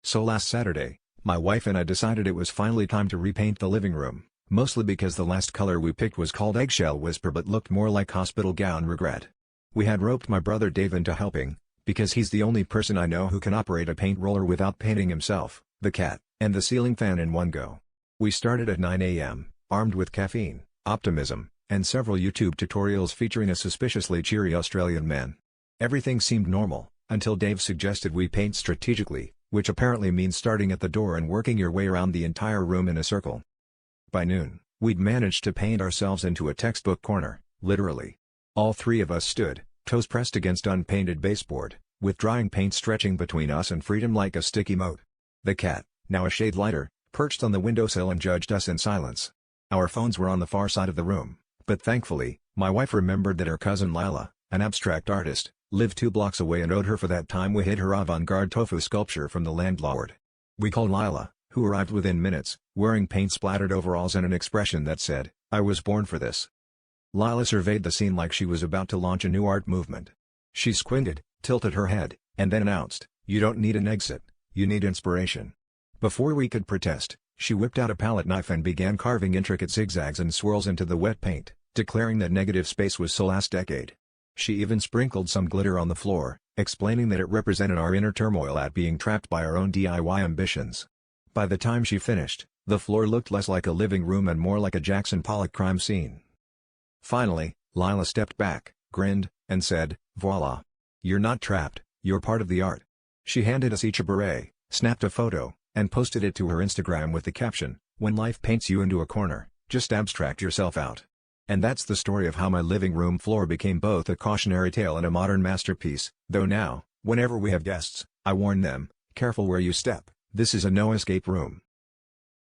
So last Saturday, my wife and I decided it was finally time to repaint the living room, mostly because the last color we picked was called Eggshell Whisper but looked more like hospital gown regret. We had roped my brother Dave into helping, because he's the only person I know who can operate a paint roller without painting himself, the cat, and the ceiling fan in one go. We started at 9 a.m., armed with caffeine, optimism, and several YouTube tutorials featuring a suspiciously cheery Australian man. Everything seemed normal, until Dave suggested we paint strategically, which apparently means starting at the door and working your way around the entire room in a circle. By noon, we'd managed to paint ourselves into a textbook corner, literally. All three of us stood, toes pressed against unpainted baseboard, with drying paint stretching between us and freedom like a sticky moat. The cat, now a shade lighter, perched on the windowsill and judged us in silence. Our phones were on the far side of the room, but thankfully, my wife remembered that her cousin Lila, an abstract artist, lived 2 blocks away and owed her for that time we hid her avant-garde tofu sculpture from the landlord. We called Lila, who arrived within minutes, wearing paint-splattered overalls and an expression that said, "I was born for this." Lila surveyed the scene like she was about to launch a new art movement. She squinted, tilted her head, and then announced, "You don't need an exit, you need inspiration." Before we could protest, she whipped out a palette knife and began carving intricate zigzags and swirls into the wet paint, declaring that negative space was so last decade. She even sprinkled some glitter on the floor, explaining that it represented our inner turmoil at being trapped by our own DIY ambitions. By the time she finished, the floor looked less like a living room and more like a Jackson Pollock crime scene. Finally, Lila stepped back, grinned, and said, "Voila! You're not trapped, you're part of the art." She handed us each a beret, snapped a photo, and posted it to her Instagram with the caption, "When life paints you into a corner, just abstract yourself out." And that's the story of how my living room floor became both a cautionary tale and a modern masterpiece, though now, whenever we have guests, I warn them, careful where you step, this is a no-escape room.